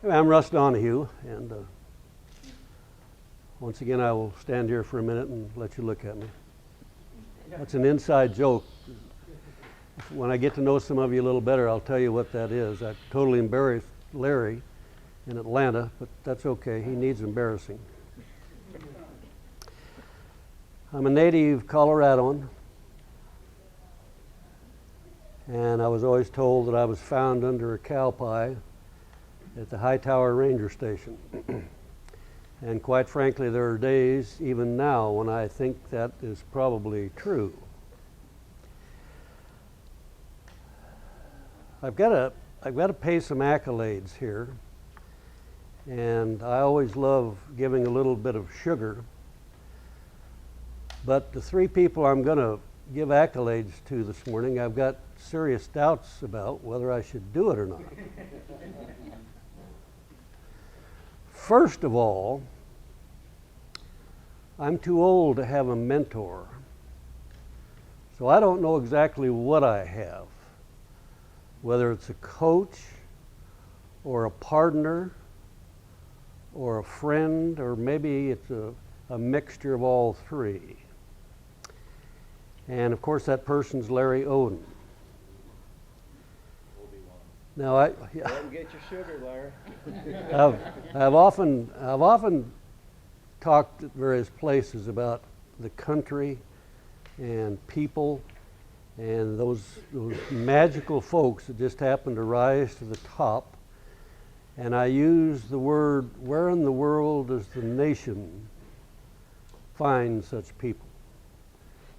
I'm Russ Donoghue, and once again I will stand here for a minute and let you look at me. That's an inside joke. When I get to know some of you a little better, I'll tell you what that is. I totally embarrassed Larry in Atlanta, but that's okay. He needs embarrassing. I'm a native Coloradoan, and I was always told that I was found under a cow pie at the Hightower Ranger Station. And quite frankly, there are days, even now, when I think that is probably true. I've got to pay some accolades here, and I always love giving a little bit of sugar. But the three people I'm going to give accolades to this morning, I've got serious doubts about whether I should do it or not. First of all, I'm too old to have a mentor, so I don't know exactly what I have, whether it's a coach or a partner or a friend, or maybe it's a mixture of all three. And of course that person's Larry Odom. Now Let him get your sugar, Larry. I've often talked at various places about the country and people and those magical folks that just happen to rise to the top. And I use the word, where in the world does the nation find such people?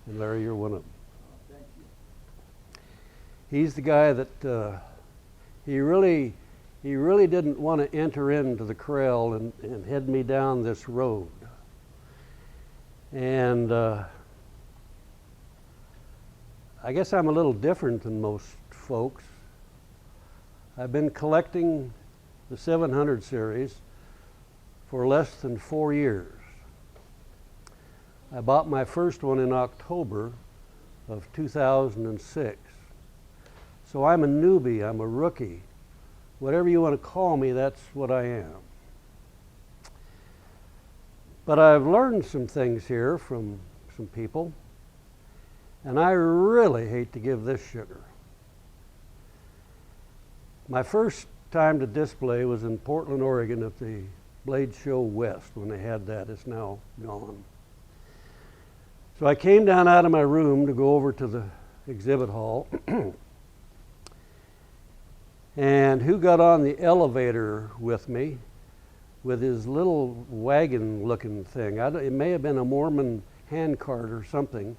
And Larry, you're one of them. Thank you. He's the guy that he really didn't want to enter into the corral and head me down this road. And I guess I'm a little different than most folks. I've been collecting the 700 series for less than 4 years. I bought my first one in October of 2006. So I'm a newbie, I'm a rookie. Whatever you want to call me, that's what I am. But I've learned some things here from some people, and I really hate to give this sugar. My first time to display was in Portland, Oregon at the Blade Show West when they had that. It's now gone. So I came down out of my room to go over to the exhibit hall. And who got on the elevator with me with his little wagon-looking thing? It may have been a Mormon handcart or something.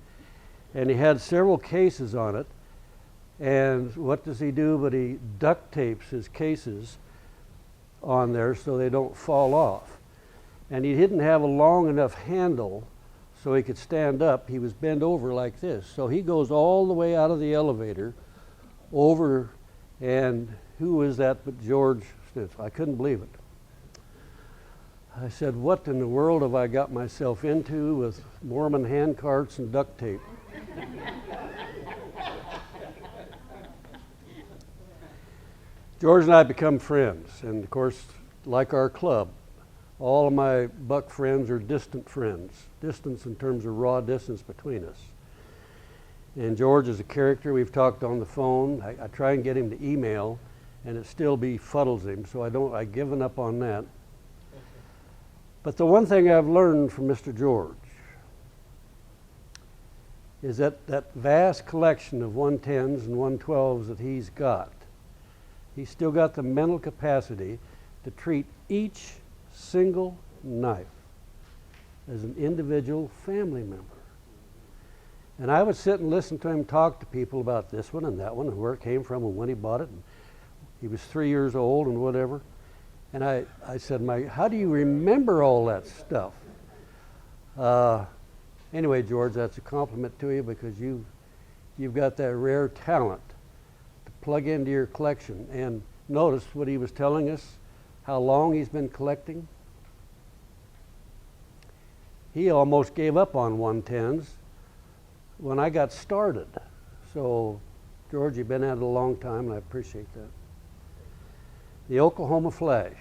And he had several cases on it. And what does he do? But he duct tapes his cases on there so they don't fall off. And he didn't have a long enough handle so he could stand up. He was bent over like this. So he goes all the way out of the elevator over, and who is that but George Smith? I couldn't believe it. I said, what in the world have I got myself into with Mormon handcarts and duct tape? George and I become friends, and of course, like our club, all of my buck friends are distant friends, distance in terms of raw distance between us. And George is a character. We've talked on the phone. I try and get him to email, and it still befuddles him, so I've given up on that. But the one thing I've learned from Mr. George is that vast collection of 110s and 112s that he's still got the mental capacity to treat each single knife as an individual family member. And I would sit and listen to him talk to people about this one and that one and where it came from and when he bought it. And he was 3 years old and whatever. And I said, how do you remember all that stuff? Anyway, George, that's a compliment to you because you've got that rare talent to plug into your collection. And notice what he was telling us, how long he's been collecting. He almost gave up on 110s when I got started. So, George, you've been at it a long time, and I appreciate that. The Oklahoma Flash.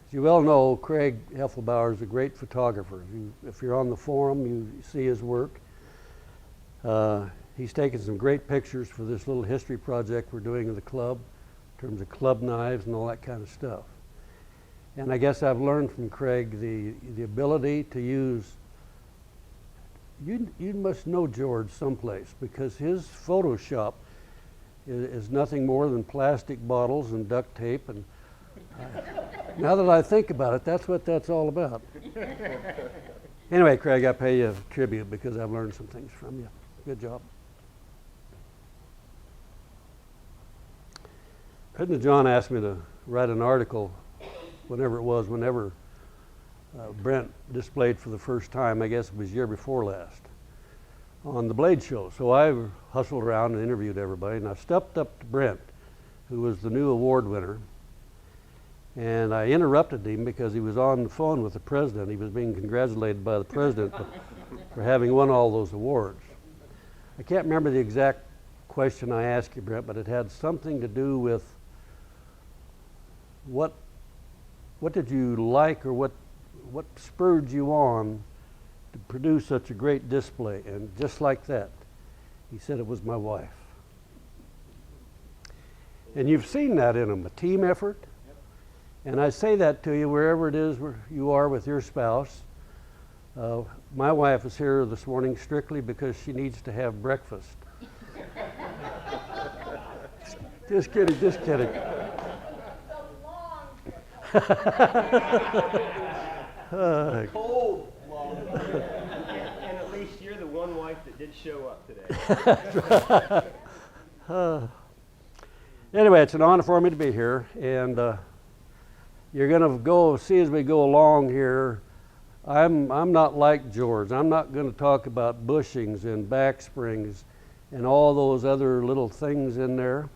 As you well know, Craig Heffelbauer is a great photographer. If you're on the forum, you see his work. He's taken some great pictures for this little history project we're doing in the club, in terms of club knives and all that kind of stuff. And I guess I've learned from Craig the ability to use, you must know George someplace, because his Photoshop is nothing more than plastic bottles and duct tape. And now that I think about it, that's what that's all about. Anyway, Craig, I pay you a tribute because I've learned some things from you. Good job. President John asked me to write an article whenever Brent displayed for the first time, I guess it was year before last, on the Blade Show. So I hustled around and interviewed everybody, and I stepped up to Brent, who was the new award winner, and I interrupted him because he was on the phone with the president. He was being congratulated by the president for having won all those awards. I can't remember the exact question I asked you, Brent, but it had something to do with what did you like, or what spurred you on to produce such a great display? And just like that, he said it was my wife. And you've seen that in him, a team effort. And I say that to you wherever it is where you are with your spouse. My wife is here this morning strictly because she needs to have breakfast. Just kidding, just kidding. Cold, long. And at least you're the one wife that did show up today. Anyway, it's an honor for me to be here, and you're going to go see as we go along here. I'm not like George. I'm not going to talk about bushings and back springs and all those other little things in there.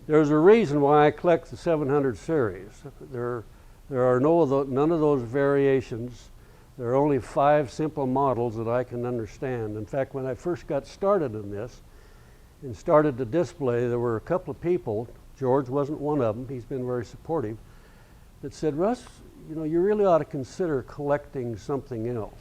There's a reason why I collect the 700 series. There are none of those variations. There are only 5 simple models that I can understand. In fact, when I first got started in this and started to display, there were a couple of people, George wasn't one of them, he's been very supportive, that said, Russ, you know, you really ought to consider collecting something else.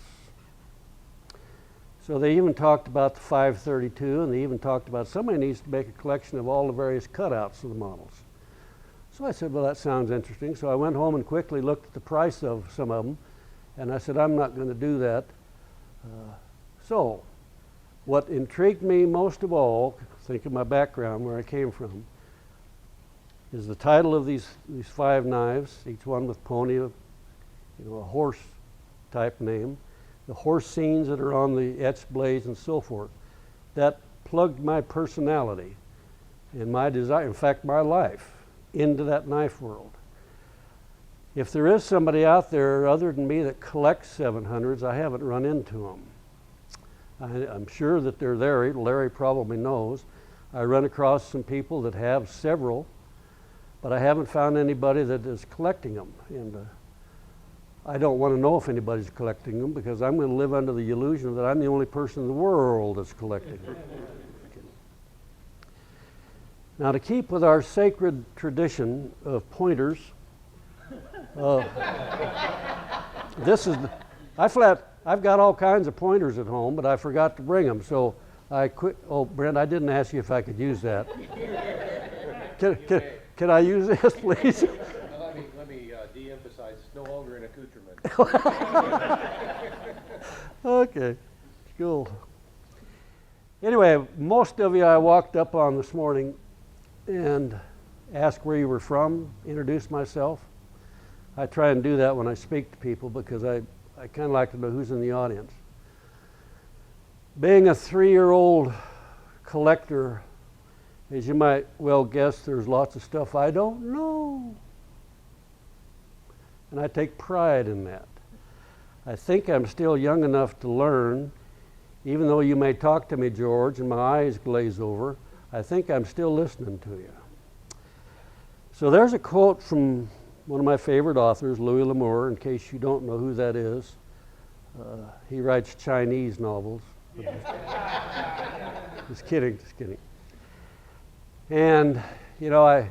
So they even talked about the 532, and they even talked about somebody needs to make a collection of all the various cutouts of the models. So I said, well, that sounds interesting. So I went home and quickly looked at the price of some of them, and I said, I'm not going to do that. So what intrigued me most of all, think of my background, where I came from, is the title of these 5 knives, each one with pony, you know, a horse type name. The horse scenes that are on the etched blades and so forth. That plugged my personality and my desire, in fact my life, into that knife world. If there is somebody out there other than me that collects 700s, I haven't run into them. I'm sure that they're there. Larry probably knows. I run across some people that have several, but I haven't found anybody that is collecting them. And I don't want to know if anybody's collecting them, because I'm going to live under the illusion that I'm the only person in the world that's collecting them. Now, to keep with our sacred tradition of pointers, I've got all kinds of pointers at home, but I forgot to bring them, so I quit. Oh, Brent, I didn't ask you if I could use that. Can I use this, please? Let me de-emphasize, it's no longer an accoutrement. Okay, cool. Anyway, most of you I walked up on this morning and asked where you were from, introduced myself. I try and do that when I speak to people because I kind of like to know who's in the audience. Being a 3-year-old collector, as you might well guess, there's lots of stuff I don't know. And I take pride in that. I think I'm still young enough to learn, even though you may talk to me, George, and my eyes glaze over, I think I'm still listening to you. So there's a quote from one of my favorite authors, Louis L'Amour, in case you don't know who that is. He writes Chinese novels. Just kidding, just kidding. And, you know,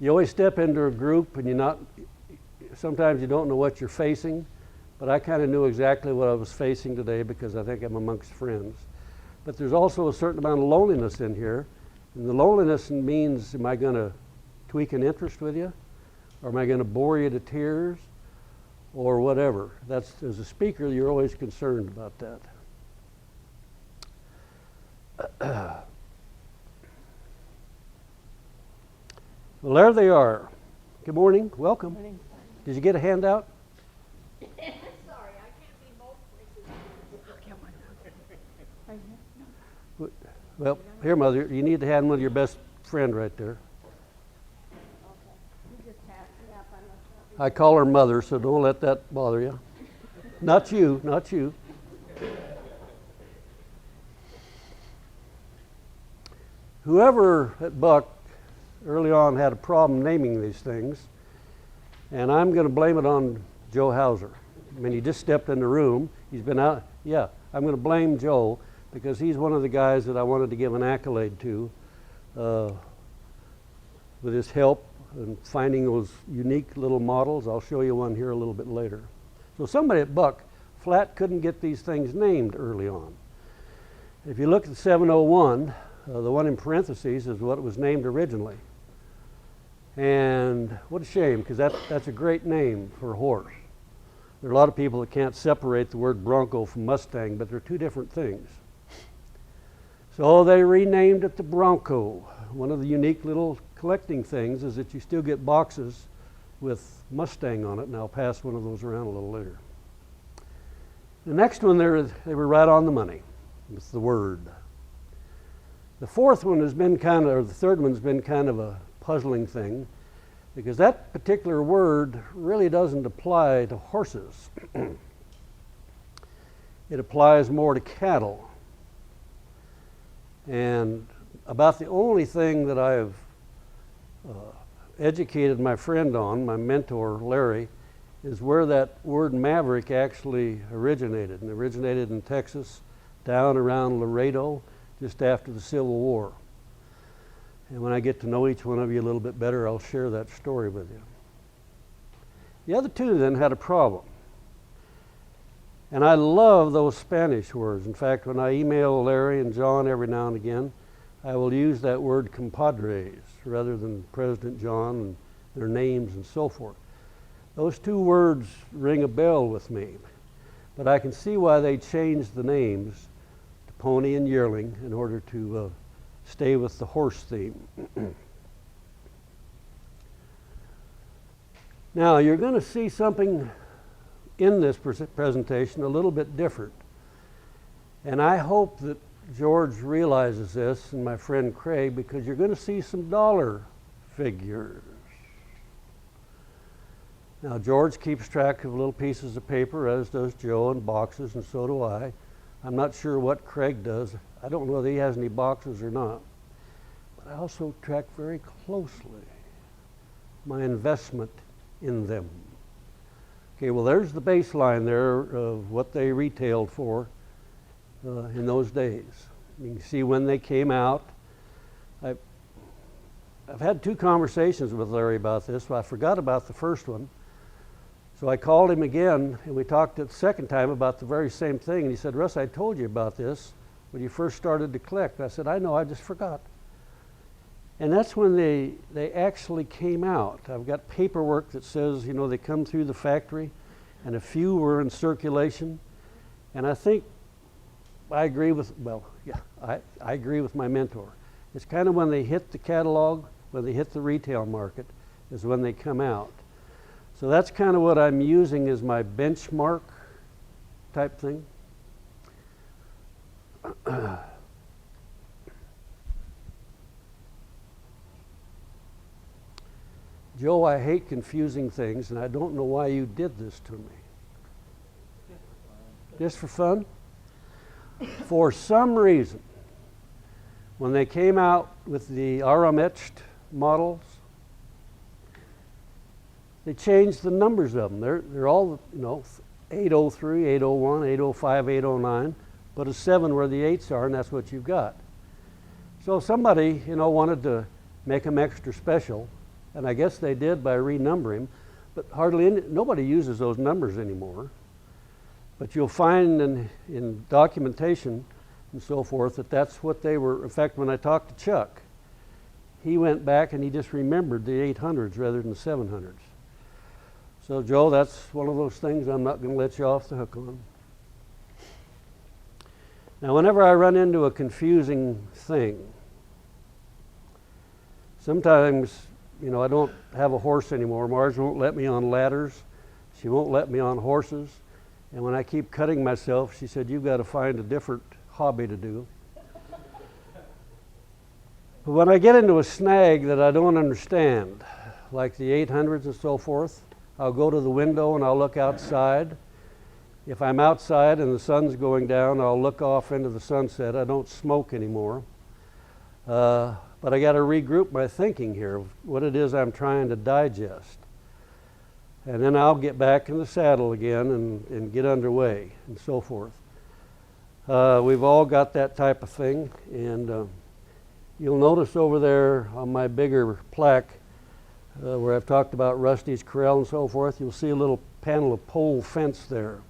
you always step into a group and sometimes you don't know what you're facing, but I kind of knew exactly what I was facing today because I think I'm amongst friends. But there's also a certain amount of loneliness in here, and the loneliness means, am I going to tweak an interest with you, or am I going to bore you to tears, or whatever? That's, as a speaker, you're always concerned about that. Well, there they are. Good morning. Welcome. Morning. Did you get a handout? Sorry, I can't be both places. I'll get one. Right here? No. Well, here, Mother, you need to hand one to your best friend right there. Okay. You just passed it up. I'm not I call her Mother, so don't let that bother you. Not you, not you. Whoever at Buck early on had a problem naming these things, and I'm going to blame it on Joe Hauser. I mean, he just stepped in the room. He's been out. Yeah, I'm going to blame Joe because he's one of the guys that I wanted to give an accolade to with his help in finding those unique little models. I'll show you one here a little bit later. So somebody at Buck flat couldn't get these things named early on. If you look at the 701, the one in parentheses is what it was named originally. And what a shame, because that's a great name for a horse. There are a lot of people that can't separate the word Bronco from Mustang, but they're two different things. So they renamed it the Bronco. One of the unique little collecting things is that you still get boxes with Mustang on it, and I'll pass one of those around a little later. The next one, they were right on the money with the word. The fourth one has been kind of, or the third one's been kind of a puzzling thing, because that particular word really doesn't apply to horses. It applies more to cattle. And about the only thing that I've educated my friend on, my mentor Larry, is where that word maverick actually originated. And originated in Texas, down around Laredo, just after the Civil War. And when I get to know each one of you a little bit better, I'll share that story with you. The other two then had a problem. And I love those Spanish words. In fact, when I email Larry and John every now and again, I will use that word compadres rather than President John and their names and so forth. Those two words ring a bell with me. But I can see why they changed the names to Pony and Yearling in order to stay with the horse theme. Now, you're going to see something in this presentation a little bit different. And I hope that George realizes this, and my friend Craig, because you're going to see some dollar figures. Now, George keeps track of little pieces of paper, as does Joe, and boxes, and so do I. I'm not sure what Craig does. I don't know whether he has any boxes or not. But I also track very closely my investment in them. Okay, well, there's the baseline there of what they retailed for in those days. You can see when they came out. I've had two conversations with Larry about this, so I forgot about the first one. So I called him again, and we talked the second time about the very same thing. And he said, Russ, I told you about this when you first started to collect. I said, I know, I just forgot. And that's when they actually came out. I've got paperwork that says, you know, they come through the factory, and a few were in circulation. And I think I agree with, well, yeah, I agree with my mentor. It's kind of when they hit the catalog, when they hit the retail market, is when they come out. So that's kind of what I'm using as my benchmark type thing. Joe, I hate confusing things, and I don't know why you did this to me. Just for fun? For some reason, when they came out with the Aram-etched models, they changed the numbers of them. They're all, you know, 803, 801, 805, 809, but a 7 where the 8s are, and that's what you've got. So somebody, you know, wanted to make them extra special, and I guess they did by renumbering. but nobody uses those numbers anymore. But you'll find in documentation and so forth that that's what they were. In fact, when I talked to Chuck, he went back and he just remembered the 800s rather than the 700s. So Joe, that's one of those things I'm not going to let you off the hook on. Now, whenever I run into a confusing thing, sometimes, you know, I don't have a horse anymore. Marge won't let me on ladders. She won't let me on horses. And when I keep cutting myself, she said, you've got to find a different hobby to do. But when I get into a snag that I don't understand, like the 800s and so forth, I'll go to the window and I'll look outside. If I'm outside and the sun's going down, I'll look off into the sunset. I don't smoke anymore. But I got to regroup my thinking here of what it is I'm trying to digest. And then I'll get back in the saddle again and get underway and so forth. We've all got that type of thing. And you'll notice over there on my bigger plaque where I've talked about Rusty's Corral and so forth, you'll see a little panel of pole fence there.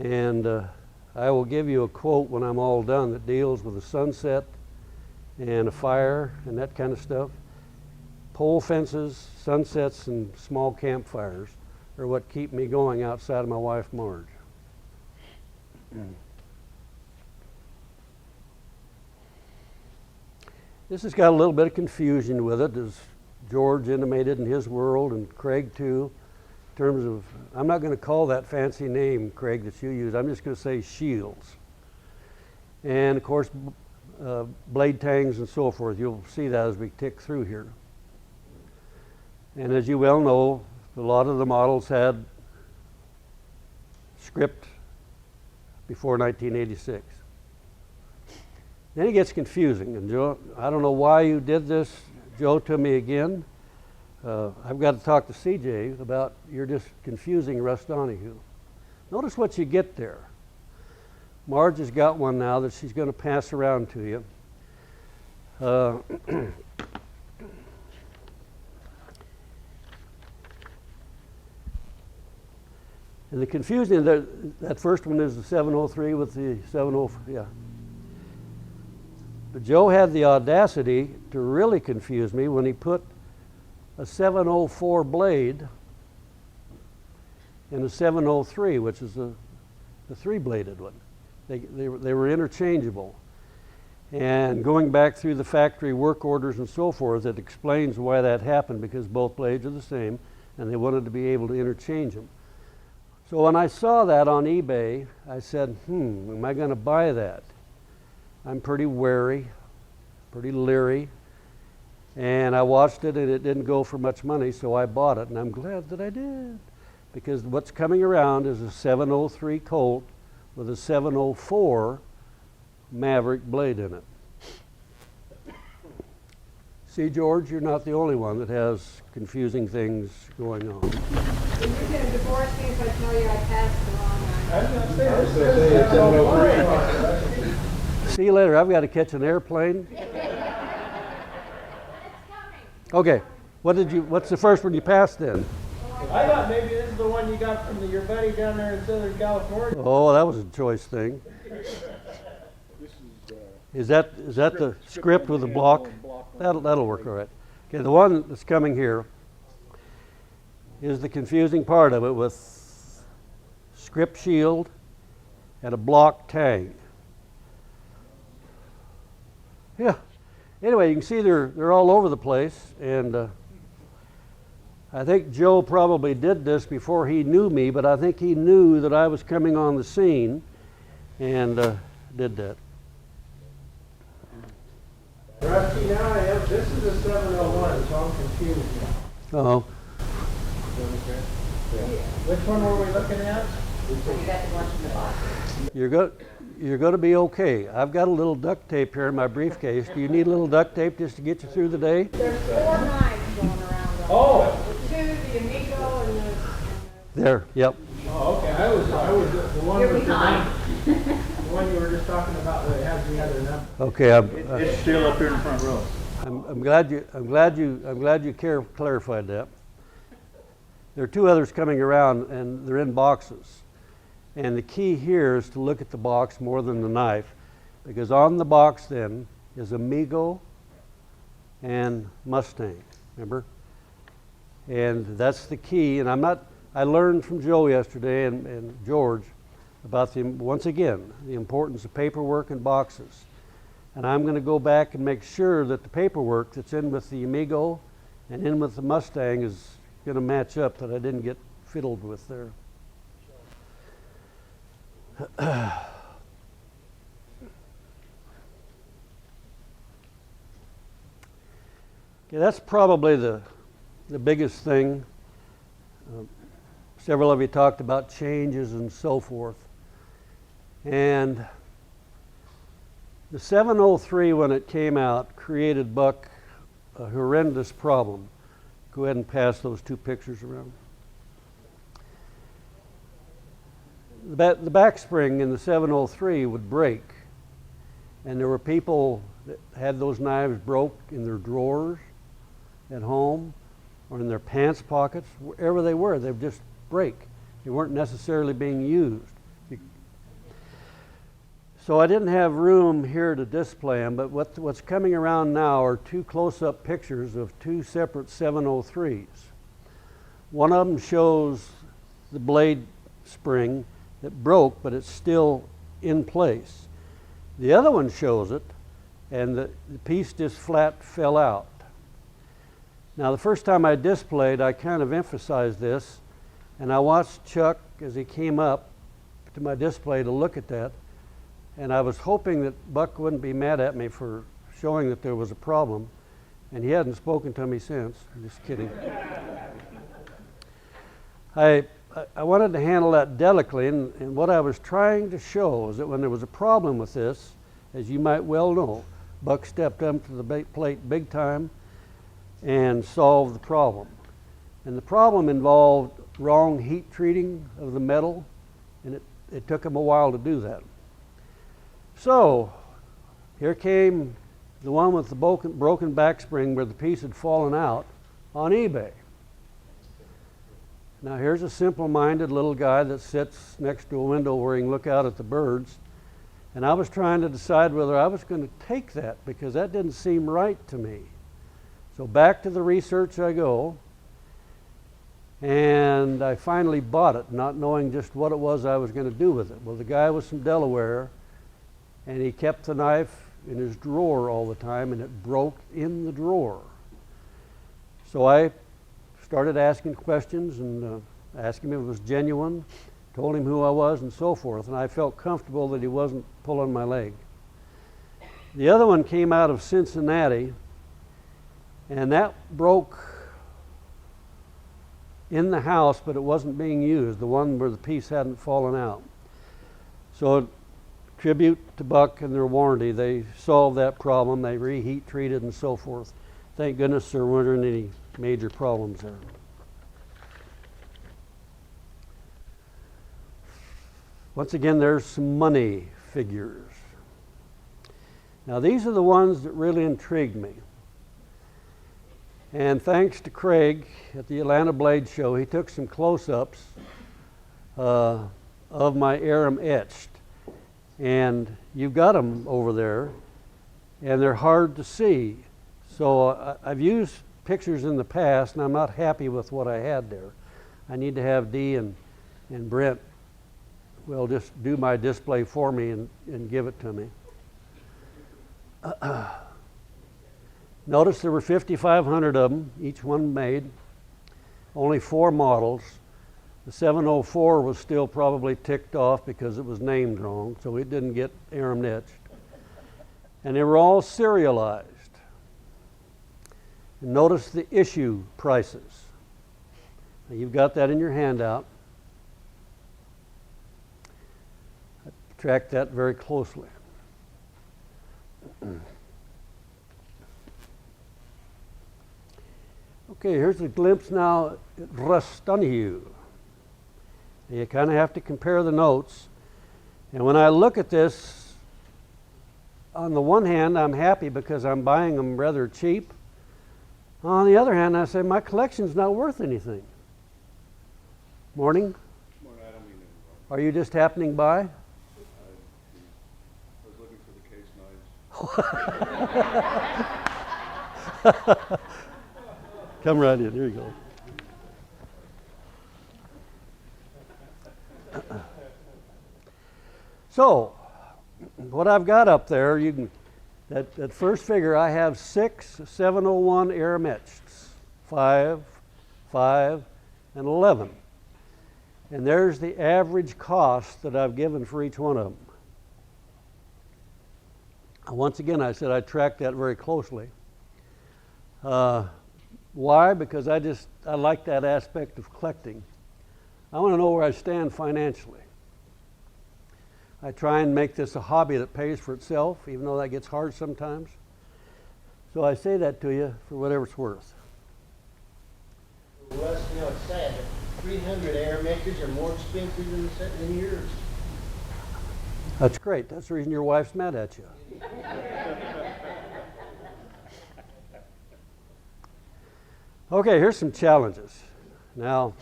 And I will give you a quote when I'm all done that deals with a sunset and a fire and that kind of stuff. Pole fences, sunsets, and small campfires are what keep me going outside of my wife Marge. This has got a little bit of confusion with it, as George intimated in his world, and Craig too, in terms of, I'm not going to call that fancy name, Craig, that you use. I'm just going to say shields. And of course, blade tangs and so forth. You'll see that as we tick through here. And as you well know, a lot of the models had script before 1986. Then it gets confusing. And Joe, I don't know why you did this, Joe, to me again. I've got to talk to CJ about you're just confusing Russ Donoghue. Notice what you get there. Marge has got one now that she's going to pass around to you. And the confusion, that first one is the 703 with the 704, yeah. But Joe had the audacity to really confuse me when he put a 704 blade and a 703, which is the three-bladed one. They were interchangeable. And going back through the factory work orders and so forth, it explains why that happened, because both blades are the same and they wanted to be able to interchange them. So when I saw that on eBay, I said, am I going to buy that? I'm pretty wary, pretty leery, and I watched it and it didn't go for much money, so I bought it, and I'm glad that I did, because what's coming around is a 703 Colt with a 704 Maverick blade in it. See, George, you're not the only one that has confusing things going on. You're gonna divorce me if I tell you I passed the wrong one. I was going to say, it's 703. See you later. I've got to catch an airplane. It's coming. Okay. What's the first one you passed then? I thought maybe this is the one you got from your buddy down there in Southern California. Oh, that was a choice thing. Is that the script with the block? That'll work all right. Okay, the one that's coming here is the confusing part of it, with script shield and a block tang. Yeah. Anyway, you can see they're all over the place, and I think Joe probably did this before he knew me, but I think he knew that I was coming on the scene and did that. Rusty, now this is a 701, so I'm confused now. Uh-oh. Which one were we looking at? You're going to be okay. I've got a little duct tape here in my briefcase. Do you need a little duct tape just to get you through the day? There's 4 knives going around. Oh. The 2, the Amigo, and the... There, yep. Oh, okay. I was the one You're with behind. the one you were just talking about that has the other number. Okay, It's still up here in the front row. I'm glad you clarified that. There are two others coming around, and they're in boxes. And the key here is to look at the box more than the knife, because on the box then is Amigo and Mustang, remember? And that's the key. And I learned from Joe yesterday and George about once again, the importance of paperwork and boxes. And I'm going to go back and make sure that the paperwork that's in with the Amigo and in with the Mustang is going to match up, that I didn't get fiddled with there. Okay, that's probably the biggest thing. Several of you talked about changes and so forth. And the 703, when it came out, created Buck a horrendous problem. Go ahead and pass those two pictures around. The back spring in the 703 would break, and there were people that had those knives broke in their drawers at home or in their pants pockets, wherever they were. They would just break. They weren't necessarily being used. So I didn't have room here to display them, but what's coming around now are two close-up pictures of two separate 703s. One of them shows the blade spring that broke, but it's still in place. The other one shows it, and the piece just flat fell out. Now, the first time I displayed, I kind of emphasized this, and I watched Chuck as he came up to my display to look at that, and I was hoping that Buck wouldn't be mad at me for showing that there was a problem, and he hadn't spoken to me since. I'm just kidding. I wanted to handle that delicately, and what I was trying to show is that when there was a problem with this, as you might well know, Buck stepped up to the plate big time and solved the problem. And the problem involved wrong heat treating of the metal, and it took him a while to do that. So here came the one with the broken back spring where the piece had fallen out on eBay. Now here's a simple-minded little guy that sits next to a window where he can look out at the birds, and I was trying to decide whether I was going to take that because that didn't seem right to me. So back to the research I go, and I finally bought it, not knowing just what it was I was going to do with it. Well, the guy was from Delaware, and he kept the knife in his drawer all the time, and it broke in the drawer. So I started asking questions and asking him if it was genuine, told him who I was and so forth, and I felt comfortable that he wasn't pulling my leg. The other one came out of Cincinnati, and that broke in the house, but it wasn't being used, the one where the piece hadn't fallen out. So tribute to Buck and their warranty, they solved that problem, they reheat treated and so forth. Thank goodness there weren't any major problems there. Once again, there's some money figures. Now these are the ones that really intrigued me. And thanks to Craig at the Atlanta Blade Show, he took some close-ups of my Aram etched. And you've got them over there, and they're hard to see. So I've used pictures in the past, and I'm not happy with what I had there. I need to have Dee and Brent, well, just do my display for me and give it to me. Notice there were 5,500 of them, each one made, only 4 models. The 704 was still probably ticked off because it was named wrong, so it didn't get Aram etched. And they were all serialized. And notice the issue prices. Now you've got that in your handout. I tracked that very closely. Okay, here's a glimpse now at Russ Donoghue. You kind of have to compare the notes. And when I look at this, on the one hand, I'm happy because I'm buying them rather cheap. On the other hand, I say my collection's not worth anything. Morning. Morning, I don't mean to interrupt. Are you just happening by? I was looking for the case knives. Come right in. Here you go. So, what I've got up there, you can, that first figure, I have 6 701 Aramechs, 5, 5, and 11. And there's the average cost that I've given for each one of them. Once again, I said I tracked that very closely. Why? Because I like that aspect of collecting. I want to know where I stand financially. I try and make this a hobby that pays for itself, even though that gets hard sometimes. So I say that to you for whatever it's worth. Russ, you know, it's sad, but 300 air makers are more expensive than yours. That's great. That's the reason your wife's mad at you. Okay, here's some challenges. Now,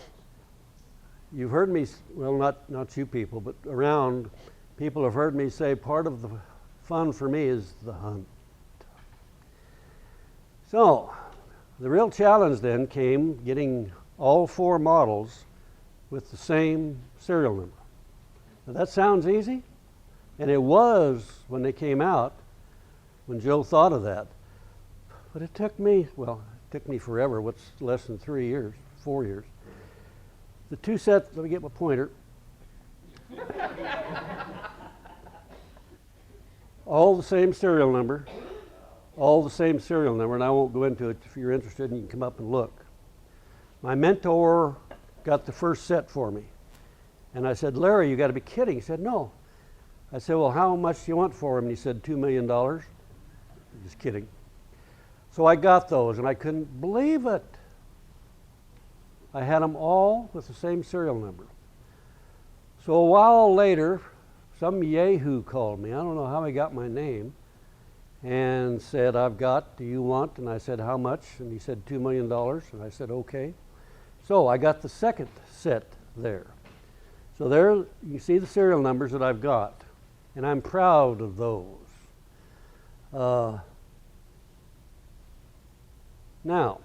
you've heard me, well, not you people, but around, people have heard me say part of the fun for me is the hunt. So, the real challenge then came getting all 4 models with the same serial number. Now that sounds easy, and it was when they came out, when Joe thought of that. But it took me, well, it took me forever. What's less than 3 years, 4 years. The 2 sets, let me get my pointer. All the same serial number, and I won't go into it. If you're interested, you can come up and look. My mentor got the first set for me, and I said, Larry, you got to be kidding. He said, no. I said, well, how much do you want for him? And he said, $2 million. Just kidding. So I got those, and I couldn't believe it. I had them all with the same serial number. So a while later, some yahoo called me. I don't know how he got my name, and said, do you want? And I said, how much? And he said, $2 million. And I said, okay. So I got the second set there. So there you see the serial numbers that I've got, and I'm proud of those. Now,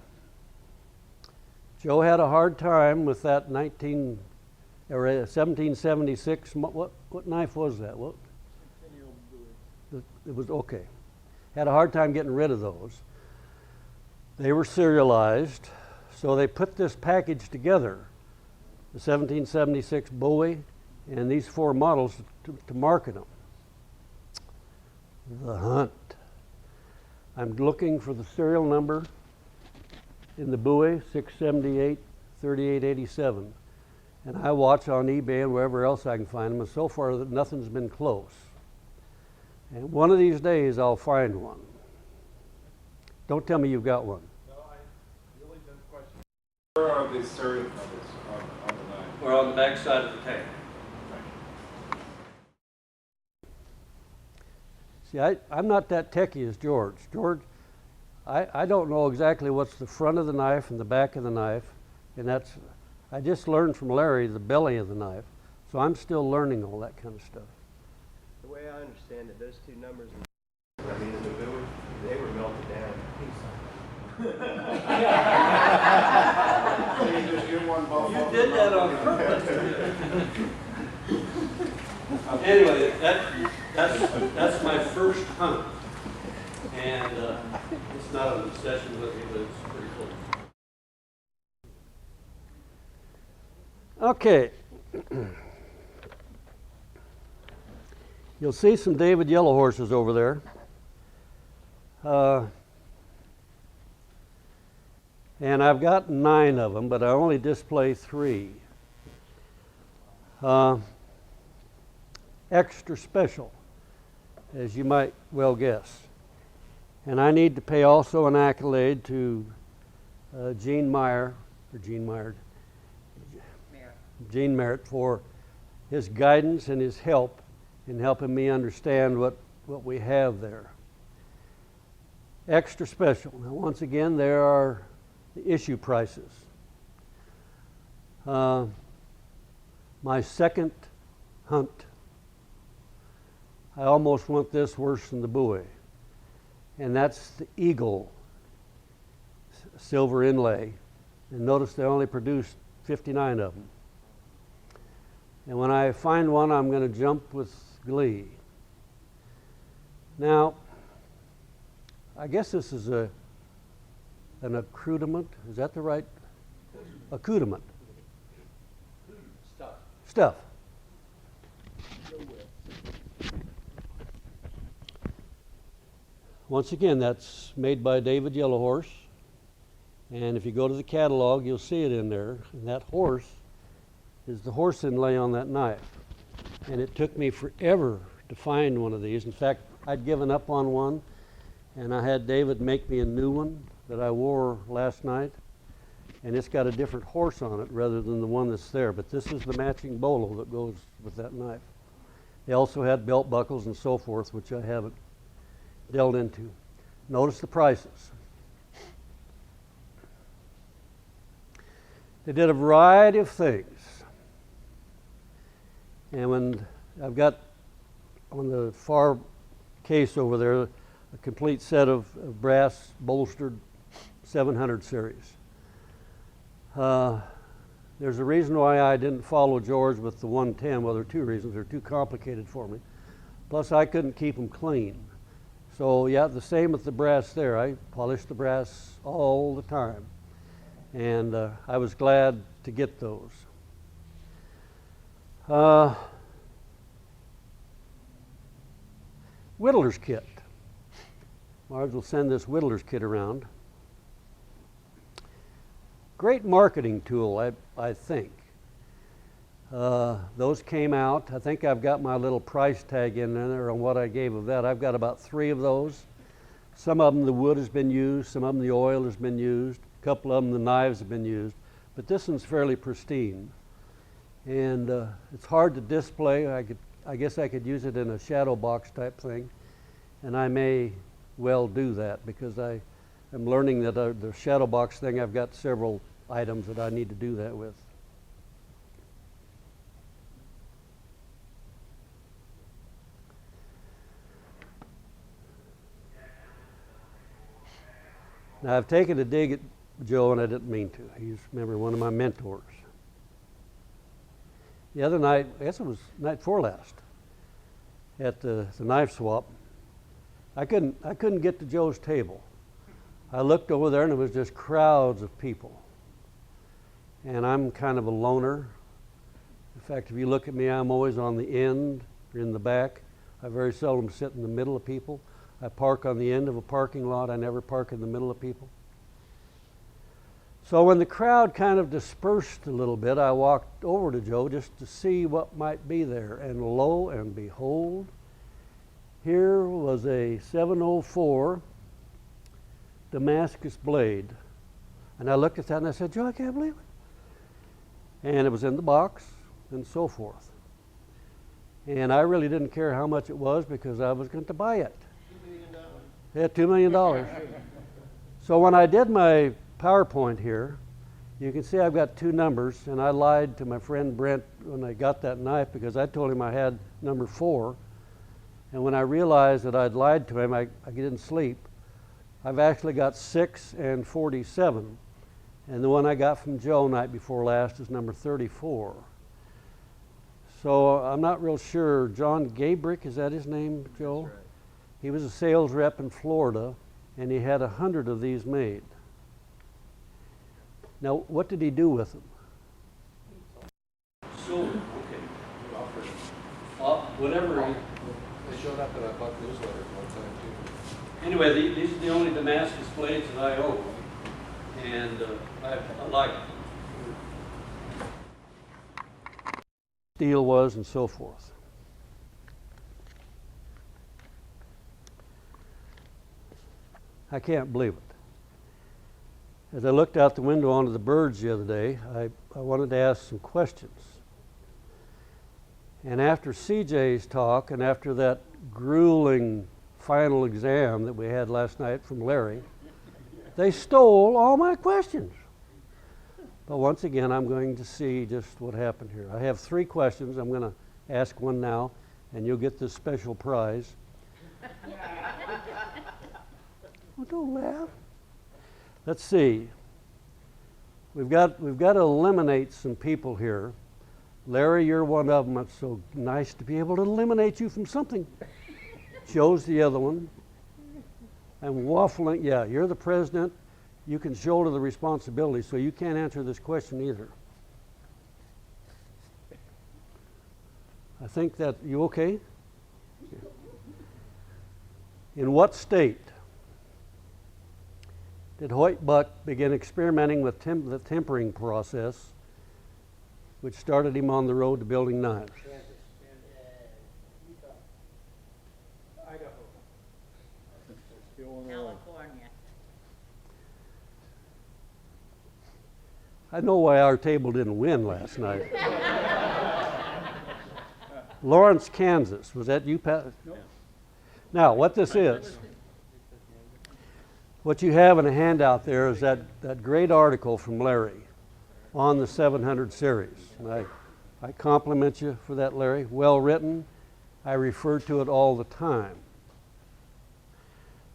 Joe had a hard time with that 1776. What knife was that? What? It was okay. Had a hard time getting rid of those. They were serialized, so they put this package together, the 1776 Bowie and these 4 models to market them. The hunt. I'm looking for the serial number in the Bowie 678 3887, and I watch on eBay and wherever else I can find them, and so far nothing's been close. And one of these days I'll find one. Don't tell me you've got one. No, I really don't question. Where are the serial numbers on the knife? Or on the back side of the tank. See, I'm not that techie as George. I don't know exactly what's the front of the knife and the back of the knife, and I just learned from Larry the belly of the knife, so I'm still learning all that kind of stuff. The way I understand it, those 2 numbers, in the Bowie, they were melted down. So you just get one ball. You did that on purpose. Anyway, that's my first hunt, and it's not an obsession with me, but it's pretty close. Okay. You'll see some David Yellow Horses over there. And I've got 9 of them, but I only display 3. Extra special, as you might well guess. And I need to pay also an accolade to Gene Merritt for his guidance and his help in helping me understand what we have there. Extra special. Now, once again, there are the issue prices. My second hunt. I almost want this worse than the buoy. And that's the eagle silver inlay. And notice they only produced 59 of them. And when I find one, I'm going to jump with glee. Now, I guess this is an accoutrement. Is that the right? Accoutrement. Stuff. Once again, that's made by David Yellowhorse. And if you go to the catalog, you'll see it in there. And that horse is the horse inlay on that knife. And it took me forever to find one of these. In fact, I'd given up on one, and I had David make me a new one that I wore last night. And it's got a different horse on it rather than the one that's there. But this is the matching bolo that goes with that knife. They also had belt buckles and so forth, which I haven't delved into. Notice the prices. They did a variety of things. And when I've got on the far case over there a complete set of brass bolstered 700 series. There's a reason why I didn't follow George with the 110. Well, there are two reasons. They're too complicated for me. Plus, I couldn't keep them clean. So, yeah, the same with the brass there. I polished the brass all the time. And I was glad to get those. Whittler's kit. Marge will send this Whittler's kit around. Great marketing tool, I think. Those came out. I think I've got my little price tag in there on what I gave of that. I've got about 3 of those. Some of them the wood has been used, some of them the oil has been used, a couple of them the knives have been used, but this one's fairly pristine. And it's hard to display. I guess I could use it in a shadow box type thing, and I may well do that because I am learning that the shadow box thing, I've got several items that I need to do that with. Now, I've taken a dig at Joe, and I didn't mean to. He's, remember, one of my mentors. The other night, I guess it was night before last, at the knife swap, I couldn't get to Joe's table. I looked over there, and it was just crowds of people. And I'm kind of a loner. In fact, if you look at me, I'm always on the end or in the back. I very seldom sit in the middle of people. I park on the end of a parking lot. I never park in the middle of people. So when the crowd kind of dispersed a little bit, I walked over to Joe just to see what might be there. And lo and behold, here was a 704 Damascus blade. And I looked at that and I said, Joe, I can't believe it. And it was in the box and so forth. And I really didn't care how much it was because I was going to buy it. $2 million. Yeah, $2 million. So when I did my PowerPoint here, you can see I've got 2 numbers, and I lied to my friend Brent when I got that knife because I told him I had number 4. And when I realized that I'd lied to him, I didn't sleep. I've actually got 6 and 47. And the one I got from Joe night before last is number 34. So I'm not real sure. John Gabrick, is that his name, Joe? That's right. He was a sales rep in Florida, and he had 100 of these made. Now, what did he do with them? Sold them, okay. Whatever. They showed up at a Buck newsletter one time too. Anyway, these are the only Damascus blades that I own, and I like them. Steel was and so forth. I can't believe it. As I looked out the window onto the birds the other day, I wanted to ask some questions. And after CJ's talk and after that grueling final exam that we had last night from Larry, they stole all my questions. But once again, I'm going to see just what happened here. I have 3 questions. I'm going to ask one now, and you'll get this special prize. Oh, don't laugh. Let's see. We've got to eliminate some people here. Larry, you're one of them. It's so nice to be able to eliminate you from something. Joe's the other one. And waffling, yeah, you're the president. You can shoulder the responsibility, so you can't answer this question either. I think that, you okay? In what state did Hoyt Buck begin experimenting with the tempering process, which started him on the road to building knives? Kansas. California. I know why our table didn't win last night. Lawrence, Kansas. Was that you, Pat? Nope. Now, what this is, what you have in a handout there is that great article from Larry on the 700 series. And I compliment you for that, Larry. Well written. I refer to it all the time.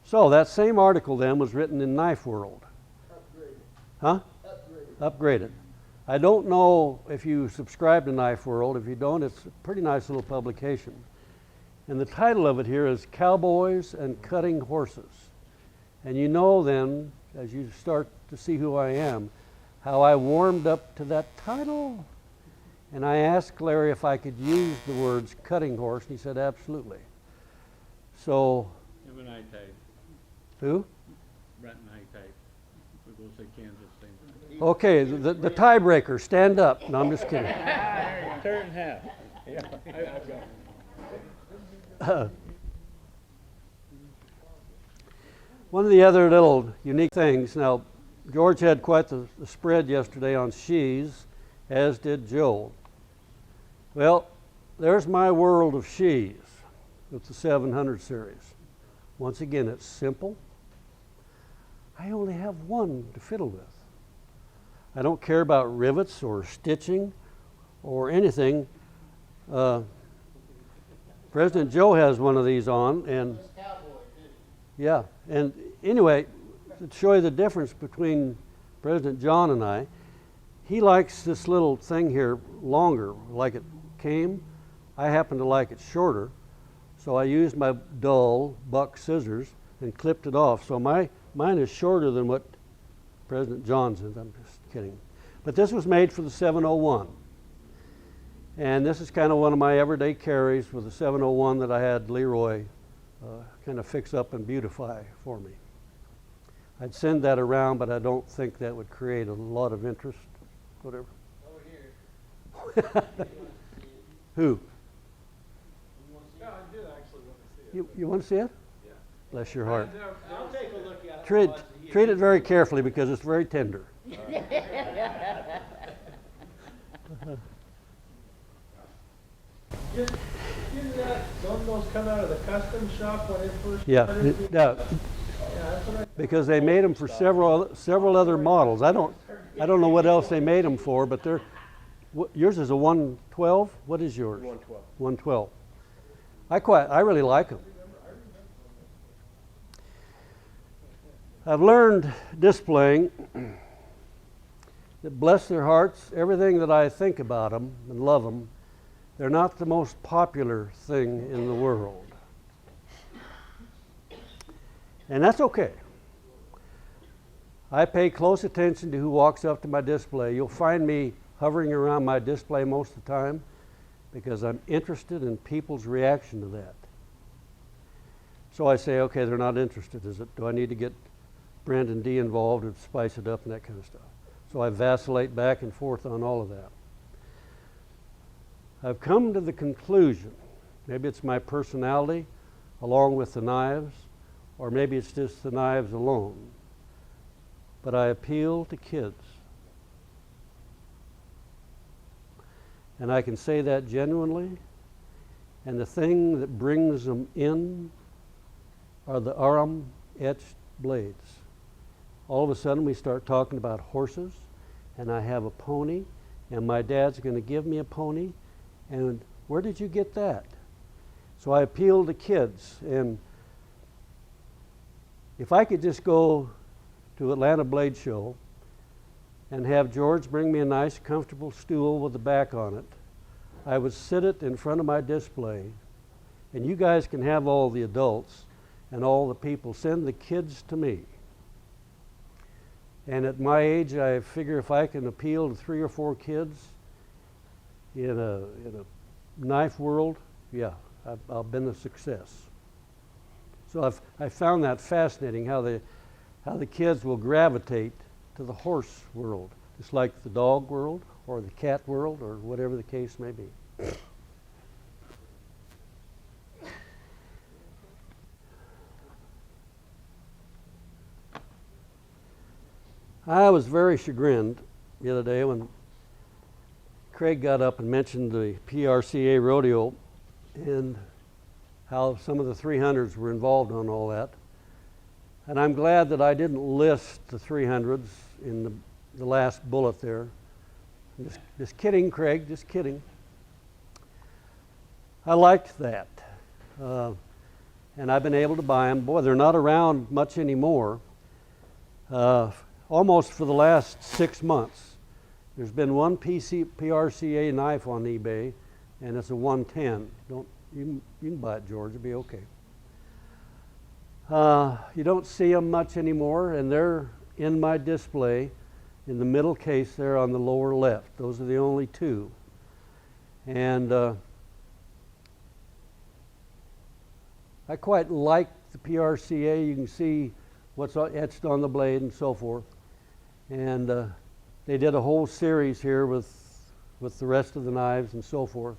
So that same article then was written in Knife World. Upgraded. Huh? Upgraded. I don't know if you subscribe to Knife World. If you don't, it's a pretty nice little publication. And the title of it here is Cowboys and Cutting Horses. And you know then, as you start to see who I am, how I warmed up to that title. And I asked Larry if I could use the words cutting horse, and he said absolutely. So, Him and I type, who? Brent and I type. We both say Kansas same time. Okay, the tiebreaker, stand up. No, I'm just kidding. Turn in half. Yeah, I've got it. One of the other little unique things, now George had quite the spread yesterday on she's, as did Joe. Well, there's my world of she's with the 700 series. Once again, it's simple. I only have one to fiddle with. I don't care about rivets or stitching or anything. President Joe has one of these on, and yeah, and anyway, to show you the difference between President John and I, he likes this little thing here longer, like it came. I happen to like it shorter, so I used my dull buck scissors and clipped it off. So mine is shorter than what President John's is. I'm just kidding. But this was made for the 701. And this is kind of one of my everyday carries with the 701 that I had Leroy kind of fix up and beautify for me. I'd send that around, but I don't think that would create a lot of interest. Whatever. Over here. Who? Yeah, I did actually want to see it. You want to see it? Yeah. Bless your heart. I'll take a look at it. Treat it very carefully because it's very tender. Don't those come out of the custom shop when it first Yeah, started? yeah, That's what I because they made them for several other models. I don't know what else they made them for, but they're. Yours is a 112. What is yours? 112. 112. I really like them. I've learned displaying that, bless their hearts, everything that I think about them and love them, they're not the most popular thing in the world. And that's okay. I pay close attention to who walks up to my display. You'll find me hovering around my display most of the time because I'm interested in people's reaction to that. So I say, okay, they're not interested. Do I need to get Brandon D involved and spice it up and that kind of stuff? So I vacillate back and forth on all of that. I've come to the conclusion, maybe it's my personality along with the knives, or maybe it's just the knives alone, but I appeal to kids. And I can say that genuinely, and the thing that brings them in are the Aram etched blades. All of a sudden we start talking about horses and I have a pony, and my dad's going to give me a pony, and where did you get that? So I appealed to kids, and if I could just go to Atlanta Blade Show and have George bring me a nice comfortable stool with the back on it, I would sit it in front of my display, and you guys can have all the adults and all the people. Send the kids to me. And at my age, I figure if I can appeal to 3 or 4 kids in a knife world, yeah, I've been a success. So I found that fascinating how the kids will gravitate to the horse world, just like the dog world or the cat world or whatever the case may be. I was very chagrined the other day when Craig got up and mentioned the PRCA rodeo and how some of the 300s were involved on all that. And I'm glad that I didn't list the 300s in the last bullet there. Just kidding, Craig, just kidding. I liked that. And I've been able to buy them. Boy, they're not around much anymore. Almost for the last 6 months. There's been one PRCA knife on eBay, and it's a 110. You can buy it, George. It'll be okay. You don't see them much anymore, and they're in my display in the middle case there on the lower left. Those are the only 2. And I quite like the PRCA. You can see what's etched on the blade and so forth. And they did a whole series here with the rest of the knives and so forth.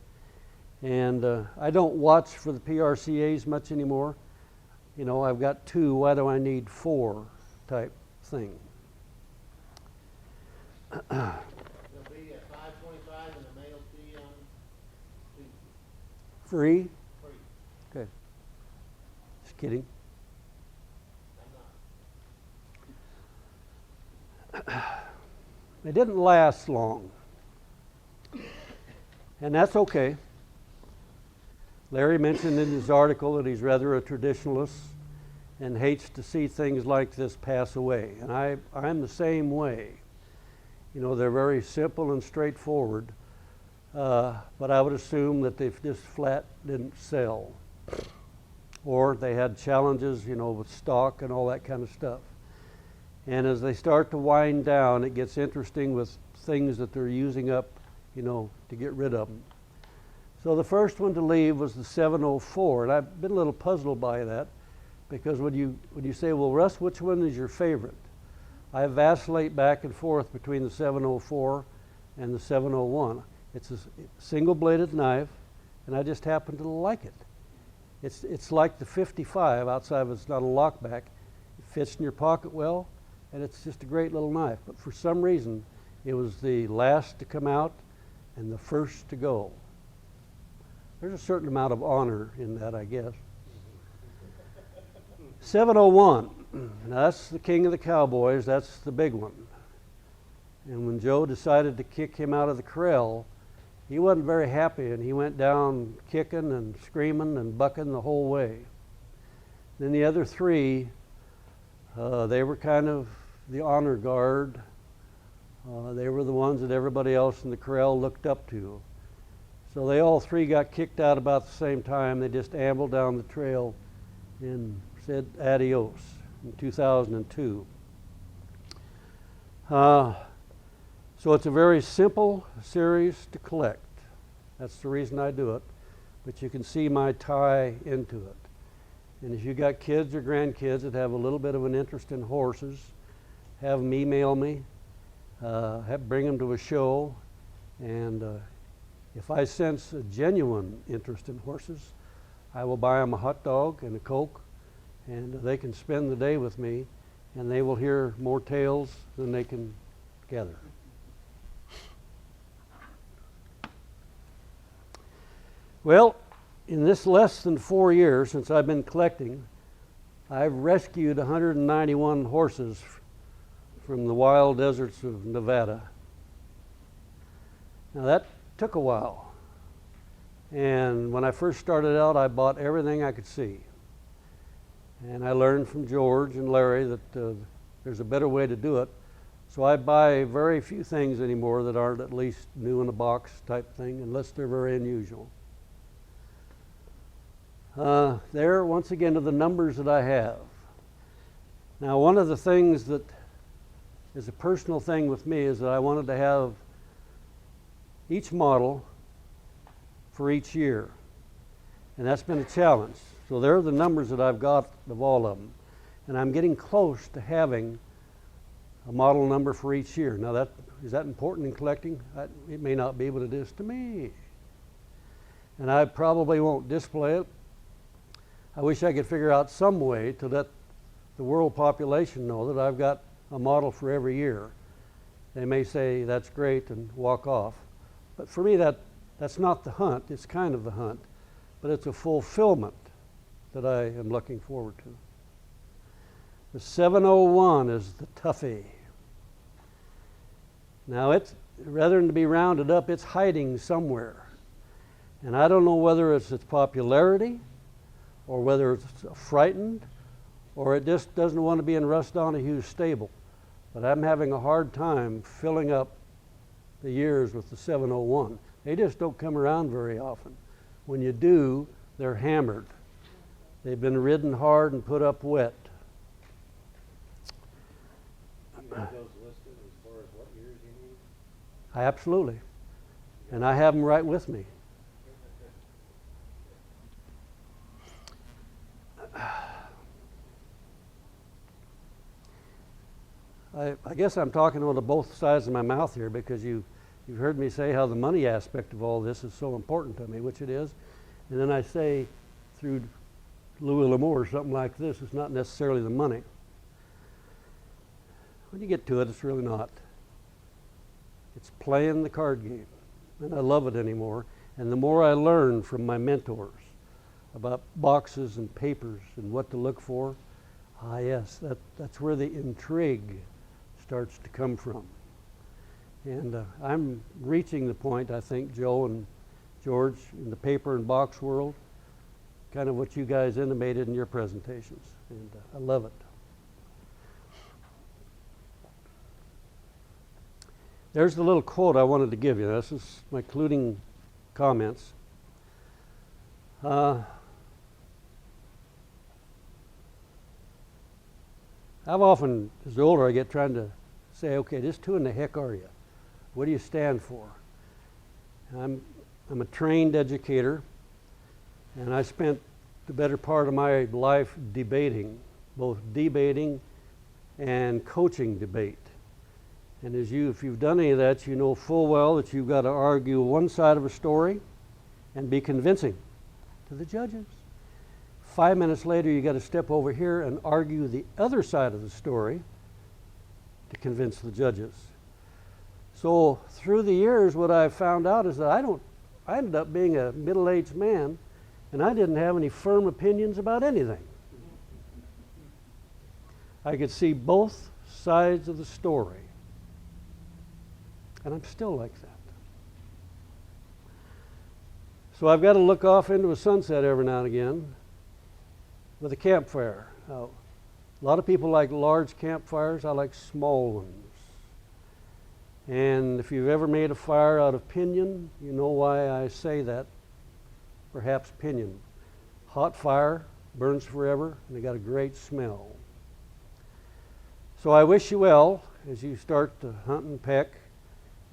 And I don't watch for the PRCAs much anymore. You know, I've got 2, why do I need 4 type thing. There'll be a 525 and a mail fee on 2. Free? Free. Okay. Just kidding. It didn't last long. And that's okay. Larry mentioned in his article that he's rather a traditionalist and hates to see things like this pass away. And I'm the same way. You know, they're very simple and straightforward, but I would assume that they just flat didn't sell. Or they had challenges, you know, with stock and all that kind of stuff. And as they start to wind down, it gets interesting with things that they're using up, you know, to get rid of them. So the first one to leave was the 704, and I've been a little puzzled by that, because when you say, well, Russ, which one is your favorite? I vacillate back and forth between the 704 and the 701. It's a single-bladed knife, and I just happen to like it. It's like the 55, outside of it's not a lockback. It fits in your pocket well, and it's just a great little knife. But for some reason, it was the last to come out and the first to go. There's a certain amount of honor in that, I guess. 701, now that's the king of the cowboys, that's the big one. And when Joe decided to kick him out of the corral, he wasn't very happy, and he went down kicking and screaming and bucking the whole way. Then the other 3, they were kind of the honor guard. They were the ones that everybody else in the corral looked up to. So they all 3 got kicked out about the same time. They just ambled down the trail and said adios in 2002. So it's a very simple series to collect. That's the reason I do it. But you can see my tie into it. And if you got kids or grandkids that have a little bit of an interest in horses, have them email me, bring them to a show, and if I sense a genuine interest in horses, I will buy them a hot dog and a Coke, and they can spend the day with me, and they will hear more tales than they can gather. Well, in this less than 4 years since I've been collecting, I've rescued 191 horses from the wild deserts of Nevada. Now that took a while. And when I first started out, I bought everything I could see. And I learned from George and Larry that there's a better way to do it. So I buy very few things anymore that aren't at least new in a box type thing, unless they're very unusual. There, once again, are the numbers that I have. Now, one of the things that is a personal thing with me is that I wanted to have each model for each year. And that's been a challenge. So there are the numbers that I've got of all of them. And I'm getting close to having a model number for each year. Now, is that important in collecting? It may not be, but it is to me. And I probably won't display it. I wish I could figure out some way to let the world population know that I've got a model for every year. They may say that's great and walk off. But for me, that's not the hunt. It's kind of the hunt. But it's a fulfillment that I am looking forward to. The 701 is the toughie. Now, it's rather than to be rounded up, it's hiding somewhere. And I don't know whether it's its popularity, or whether it's frightened, or it just doesn't want to be in Russ Donoghue's stable. But I'm having a hard time filling up the years with the 701. They just don't come around very often. When you do, they're hammered. They've been ridden hard and put up wet. You have those listed as far as what years you need? Absolutely. And I have them right with me. I guess I'm talking out of both sides of my mouth here, because you've heard me say how the money aspect of all this is so important to me, which it is. And then I say through Louis L'Amour or something like this, it's not necessarily the money. When you get to it, it's really not. It's playing the card game. And I love it anymore. And the more I learn from my mentors about boxes and papers and what to look for, yes, that's where the intrigue starts to come from. And I'm reaching the point, I think, Joe and George, in the paper and box world, kind of what you guys intimated in your presentations. And I love it. There's the little quote I wanted to give you. This is my concluding comments. I've often, as the older I get, trying to say, okay, just who in the heck are you? What do you stand for? I'm a trained educator, and I spent the better part of my life debating, both debating and coaching debate. And if you've done any of that, you know full well that you've got to argue one side of a story and be convincing to the judges. 5 minutes later, you got to step over here and argue the other side of the story to convince the judges. So through the years, what I've found out is that I ended up being a middle-aged man, and I didn't have any firm opinions about anything. I could see both sides of the story, and I'm still like that. So I've got to look off into a sunset every now and again with a campfire. Now, a lot of people like large campfires. I like small ones. And if you've ever made a fire out of pinyon, you know why I say that. Perhaps pinyon. Hot fire, burns forever, and they got a great smell. So I wish you well as you start to hunt and peck,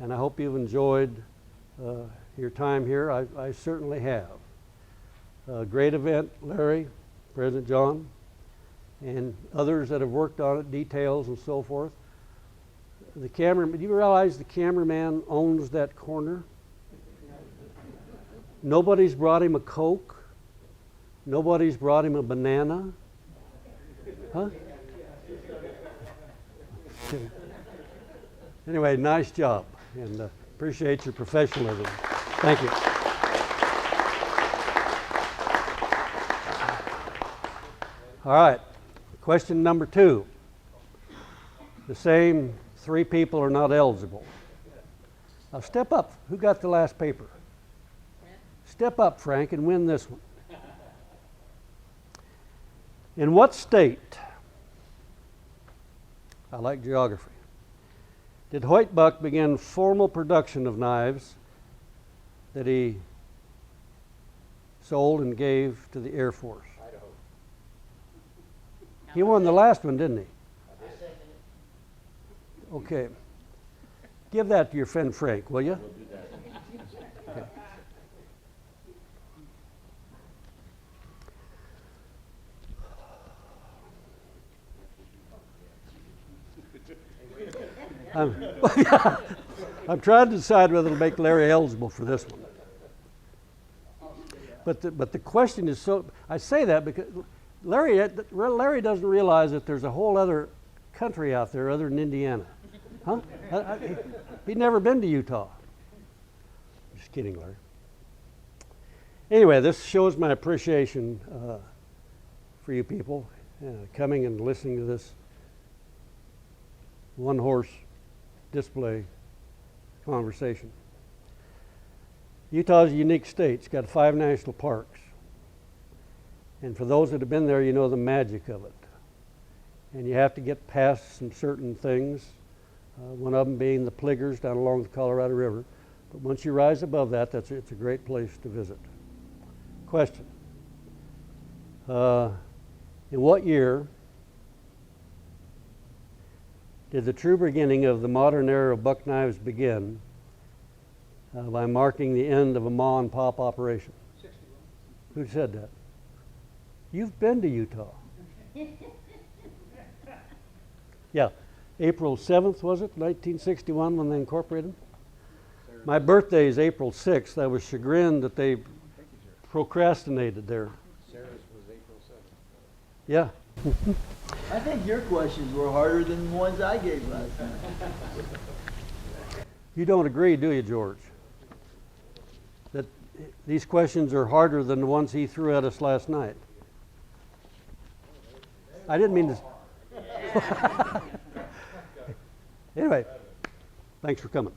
and I hope you've enjoyed your time here. I certainly have. A great event, Larry, President John, and others that have worked on it, details and so forth. The cameraman, do you realize the cameraman owns that corner? Nobody's brought him a Coke. Nobody's brought him a banana. Huh? Anyway, nice job, and appreciate your professionalism. Thank you. All right, question number 2. The same 3 people are not eligible. Now step up. Who got the last paper? Step up, Frank, and win this one. In what state, I like geography, did Hoyt Buck begin formal production of knives that he sold and gave to the Air Force? Idaho. He won the last one, didn't he? Okay. Give that to your friend Frank, will you? Okay. I'm trying to decide whether to make Larry eligible for this one. But the question is so, I say that because Larry doesn't realize that there's a whole other country out there other than Indiana. Huh? He'd never been to Utah. Just kidding, Larry. Anyway, this shows my appreciation for you people coming and listening to this one-horse display conversation. Utah's a unique state. It's got 5 national parks. And for those that have been there, you know the magic of it. And you have to get past some certain things, one of them being the pliggers down along the Colorado River. But once you rise above that, it's a great place to visit. Question. In what year did the true beginning of the modern era of buck knives begin by marking the end of a ma and pop operation? 61. Who said that? You've been to Utah. Yeah, April 7th, was it, 1961, when they incorporated? My birthday is April 6th. I was chagrined that they procrastinated there. Sarah's was April 7th. Yeah. I think your questions were harder than the ones I gave last time. You don't agree, do you, George? That these questions are harder than the ones he threw at us last night? I didn't mean to. Anyway, thanks for coming.